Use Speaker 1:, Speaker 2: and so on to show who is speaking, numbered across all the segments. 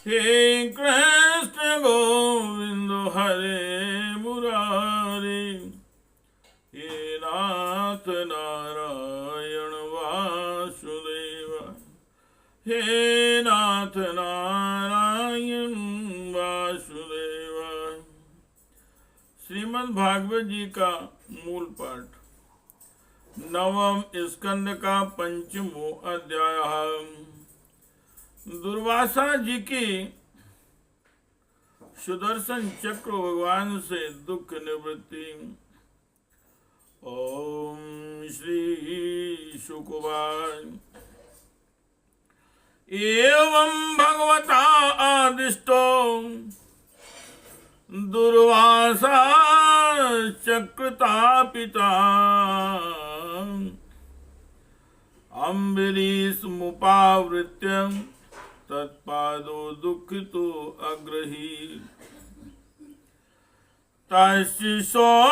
Speaker 1: हे कृष्ण गोविंद हरे मुरारे, हे नाथ नारायण वासुदेव, हे नाथ नारायण वासुदेव। श्रीमद् भागवत जी का मूल पाठ। नवम स्कंद का पंचमो अध्याय। दुर्वासा जी की सुदर्शन चक्र भगवान से दुख निवृत्ति। ओम श्री शुकवाच। एवं भगवता आदिष्टो दुर्वासा चक्रतापिता अम्बरीश मुपावृत्य तत्पादो दुःखितो अग्रही। तस्योन्मनं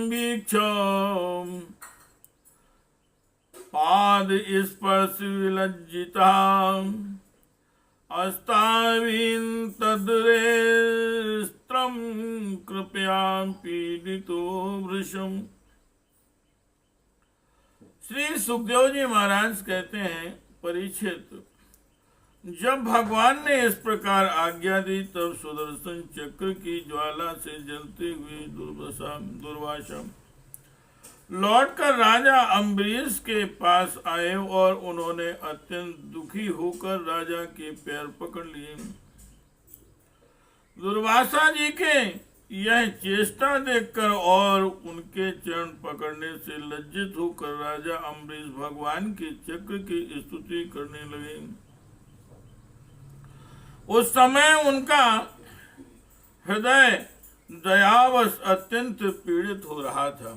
Speaker 1: वीक्ष्य पाद स्पर्श विलज्जिता अस्ताविन् तद्रेस्त्रं कृपया पीडितो वृषम्। श्री सुखदेव जी महाराज कहते हैं, परीक्षित, जब भगवान ने इस प्रकार आज्ञा दी तब सुदर्शन चक्र की ज्वाला से जलते हुए दुर्वासा लौटकर राजा अम्बरीश के पास आए और उन्होंने अत्यंत दुखी होकर राजा के पैर पकड़ लिए। दुर्वासा जी के यह चेष्टा देखकर और उनके चरण पकड़ने से लज्जित होकर राजा अम्बरीश भगवान के चक्र की स्तुति करने लगे। उस समय उनका हृदय दयावश अत्यंत पीड़ित हो रहा था।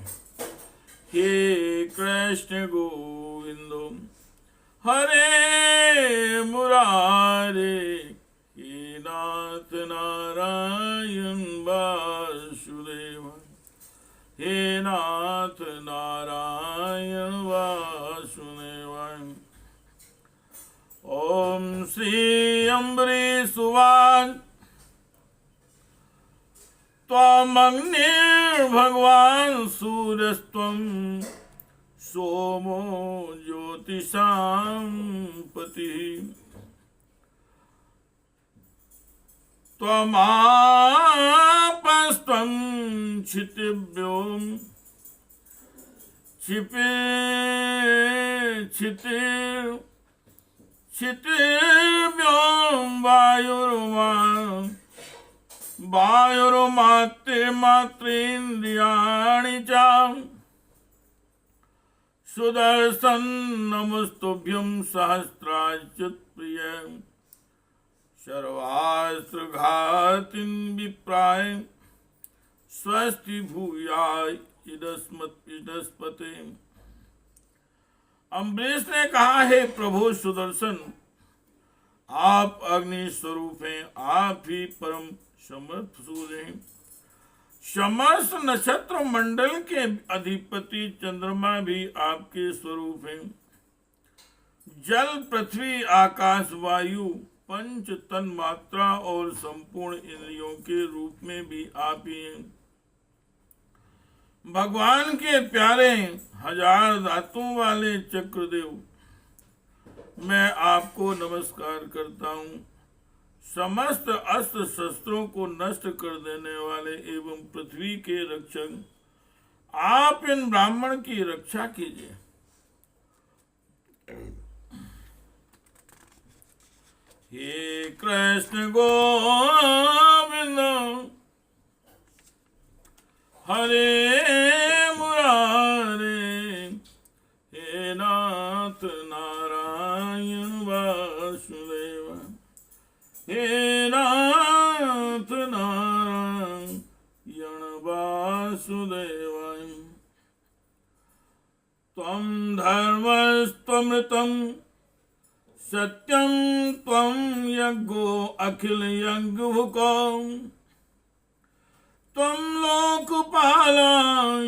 Speaker 1: हे कृष्ण गोविंदो हरे मुरारे, हे नाथ नारायण वासुदेव, हे नाथ नारायण वासुदेव। ओम श्री अम्बरीश उवाच। त्वमग्निर्भगवान् सूर्यस्त्वं सोमो ज्योतिषां पतिः, त्वमापस्त्वं क्षितिव्योम क्षितिर्व्योम वायुर्मात्रेन्द्रियाणि च। सुदर्शन नमस्तुभ्यं सहस्राच्युतप्रिय, सर्वास्त्रघातिन् विप्राय स्वस्ति भूयाय इदस्पते। अम्बरीश ने कहा, हे प्रभु सुदर्शन, आप अग्नि स्वरूप हैं, आप ही परम समर्थ सूर्य हैं। समस्त नक्षत्र मंडल के अधिपति चंद्रमा भी आपके स्वरूप हैं। जल, पृथ्वी, आकाश, वायु, पंच तन मात्रा और संपूर्ण इंद्रियों के रूप में भी आप ही हैं। भगवान के प्यारे हजार दांतों वाले चक्रदेव, मैं आपको नमस्कार करता हूँ। समस्त अस्त्र शस्त्रों को नष्ट कर देने वाले एवं पृथ्वी के रक्षक, आप इन ब्राह्मण की रक्षा कीजिए। हे कृष्ण गोविंद हरे मुरारे, हे नाथ नारायण वासुदेव, हे नाथ नारायण वासुदेव। त्वं धर्मस्त्वमृतं सत्यं त्वं यज्ञो अखिल यज्ञभुको, त्वं लोकपाल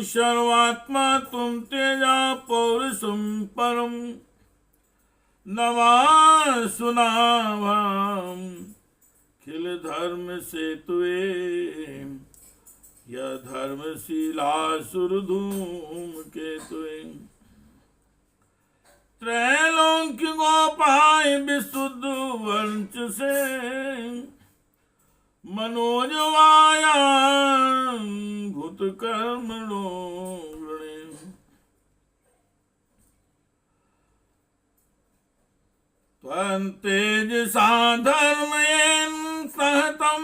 Speaker 1: सर्वात्मा त्वं तेजा पौरुषं परम्। नमा सुनाभाम खिल धर्म सेतुए यह धर्मशिला सुरधूम केतुए त्रैलोक्य गोपाय विशुद्ध वंश से मनोजवाया भूत कर्मणो गणे त्वं तेजसा धर्मयेन सहतं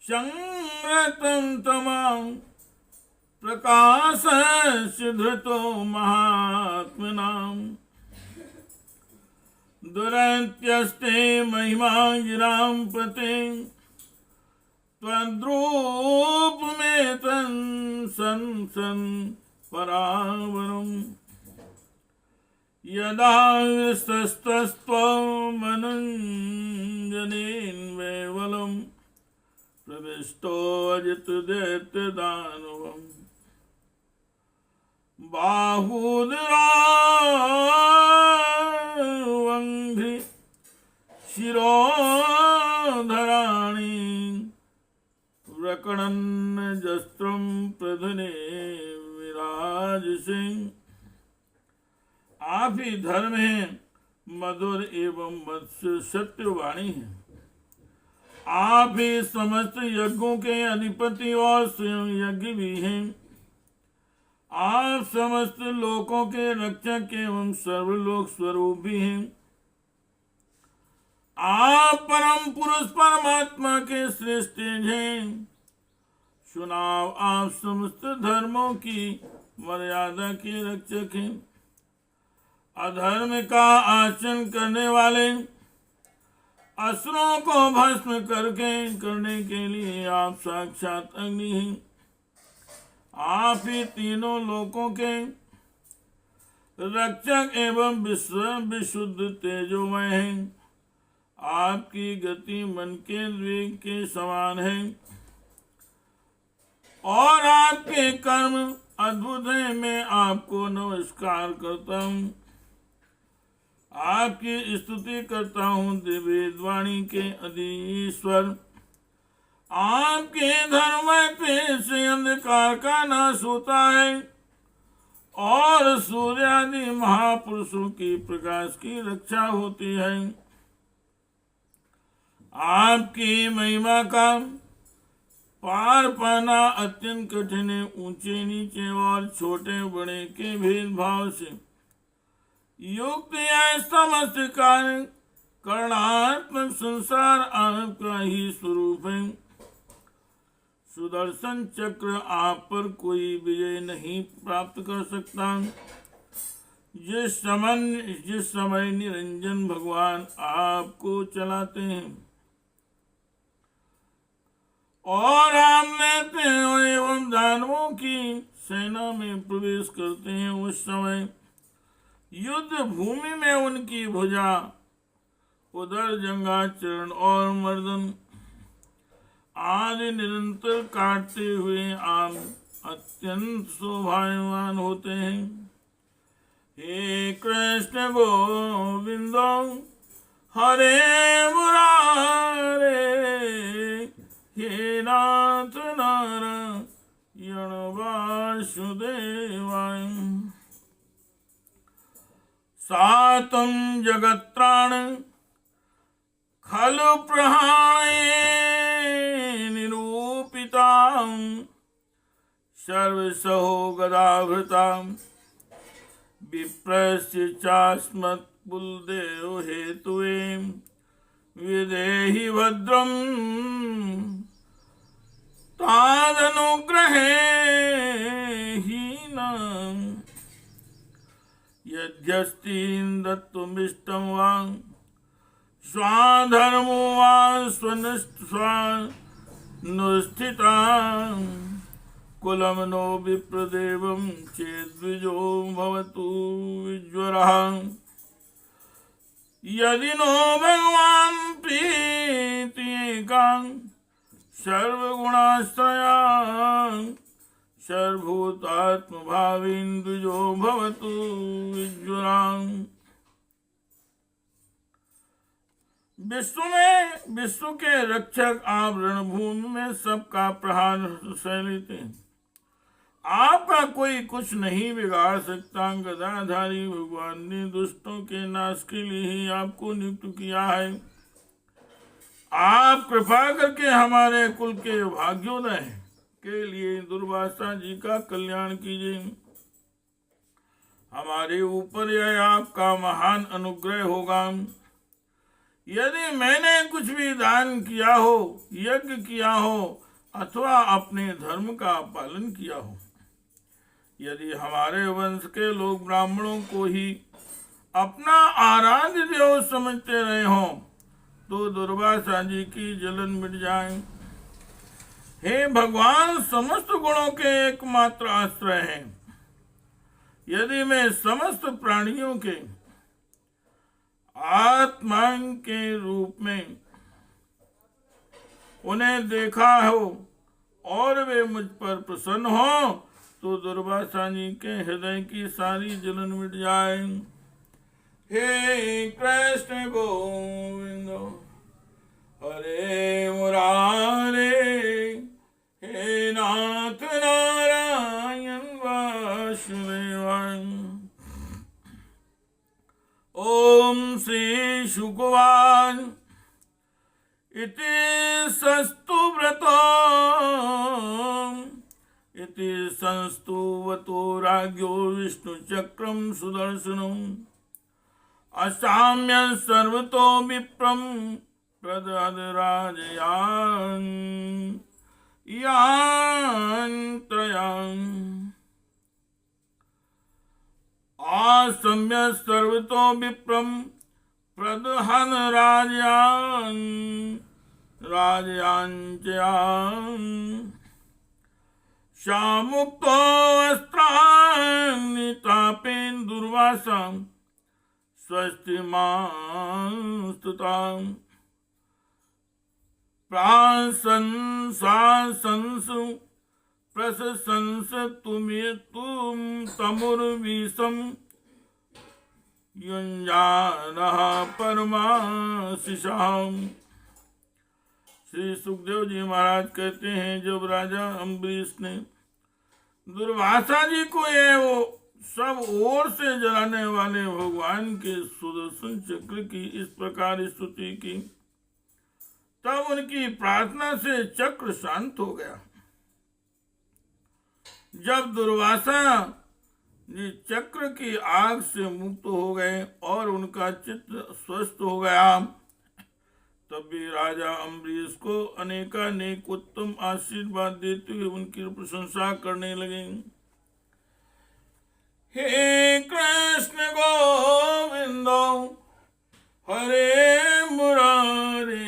Speaker 1: संरतं तमां प्रकाशस्य धृतो महात्मनां दुरन्त्यस्ते महिमा गिरां पते त्वद्रूप में तन सन परावरम् यदा विस्तस्तस्त्वमनञ्जनेन वैवलम् प्रविष्टो अजित दैत्य दानवम् बाहुदरावंघ्रि शिरोधराणि व्रकणन्न जस्त्रं प्रधने विराज सिंह। आप ही धर्म हैं, मधुर एवं मत्स्य सत्यवाणी है। आप ही समस्त यज्ञों के अधिपति और स्वयं यज्ञ भी हैं। आप समस्त लोकों के रक्षक एवं सर्वलोक स्वरूप भी हैं। आप परम पुरुष परमात्मा के श्रेष्ठ तेज हैं। सुनाओ, आप समस्त धर्मों की मर्यादा के रक्षक हैं। अधर्म का आचरण करने वाले असुरों को भस्म करने के लिए आप साक्षात अग्नि हैं। आप ही तीनों लोकों के रक्षक एवं विशुद्ध तेजोमय हैं। आपकी गति मन के वेग के समान है और आपके कर्म अद्भुत है। मैं आपको नमस्कार करता हूँ, आपकी स्तुति करता हूँ दिव्यवाणी के अधीश्वर। आपके धर्म से अंधकार का नाश होता है और सूर्य आदि महापुरुषों की प्रकाश की रक्षा होती है। आपकी महिमा का पार पाना अत्यंत कठिन है। ऊंचे नीचे और छोटे बड़े के भेदभाव से युक्त यह समस्त कार्य करणात्मक संसार आपका ही स्वरूप है। सुदर्शन चक्र आप पर कोई विजय नहीं प्राप्त कर सकता। जिस समय निरंजन भगवान आपको चलाते हैं और आप लेते एवं दानवों की सेना में प्रवेश करते हैं, उस समय युद्ध भूमि में उनकी भुजा, उदर, जंघा, चरण और मर्दन आदि निरंतर काटते हुए आप अत्यंत शोभायमान होते हैं। हे कृष्ण गोविंद हरे मुरारे, हे नाथ नारायण वासुदेवाय। सातं जगत्राण खलु प्रहाणे निरूपितां सर्वसहो गदाभृतां विप्रस्य चास्मत्कुलदेव हेतुवे विदेहि भद्रं तादनुग्रहेण यद्यस्तीं दत्तुमिष्टं वा स्वाधर्मो वा स्वानुष्ठितां कुलं नो विप्रदेवं चेद्विजो भवतु विज्वरः। यदि नो भगवान् प्रीत्येकां सर्वगुणाश्रयां सर्वभूतात्मभावेन्द्रियो भवतु विज्वरां। विश्व के रक्षक आप रणभूमि में सबका प्रहार सह लेते हैं। आपका कोई कुछ नहीं बिगाड़ सकता। गदाधारी भगवान ने दुष्टों के नाश के लिए ही आपको नियुक्त किया है। आप कृपा करके हमारे कुल के भाग्योदय के लिए दुर्वासा जी का कल्याण कीजिए। हमारे ऊपर यह आपका महान अनुग्रह होगा। यदि मैंने कुछ भी दान किया हो, यज्ञ किया हो अथवा अपने धर्म का पालन किया हो, यदि हमारे वंश के लोग ब्राह्मणों को ही अपना आराध्य देव समझते रहे हों, तो दुर्वासा जी की जलन मिट जाए। हे भगवान, समस्त गुणों के एकमात्र आश्रय हैं। यदि मैं समस्त प्राणियों के आत्मा के रूप में उन्हें देखा हो और वे मुझ पर प्रसन्न हो, तो दुर्वासा जी के हृदय की सारी जलन मिट जाए। हे कृष्ण गोविंद हरे मुरारे, हे नाथ नारायण वासुदेवाय। ओम श्री शुकवान इति सस्तु व्रतो इति संस्तुवतो राज्ञो विष्णु चक्रम सुदर्शनम असाम्य सर्वतो विप्रम प्रदद राजयान यान्त्रयान् आसम्य सर्वतो विप्रम प्रदहन राजयान राजयाञ्चयान् शामुक्तो वस्त्राणि तापेन दुर्वासां स्वस्ति मास्तुताम् प्राशंसांसु प्रशंस तुम तमुर्विषम युञ्जानः परमाशिषाम्। श्री सुखदेव जी महाराज कहते हैं, जब राजा अम्बरीश ने दुर्वासा जी को ये वो सब ओर से जलाने वाले भगवान के सुदर्शन चक्र की इस प्रकार स्तुति की, तब उनकी प्रार्थना से चक्र शांत हो गया। जब दुर्वासा जी चक्र की आग से मुक्त हो गए और उनका चित्त स्वस्थ हो गया, तब भी राजा अम्बरीश को अनेकानेक उत्तम आशीर्वाद देते हुए उनकी प्रशंसा करने लगे। हे कृष्ण गोविंद हरे मुरारे,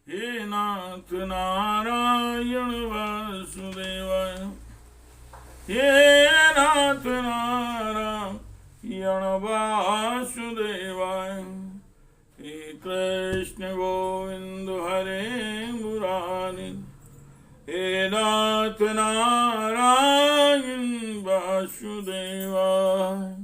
Speaker 1: हे नाथ नारायण वासुदेवाय, हे नाथ नारायण वासुदेवाय, हे कृष्ण गोविंद हरे मुरारी, हे नाथ नारायण वासुदेवाय।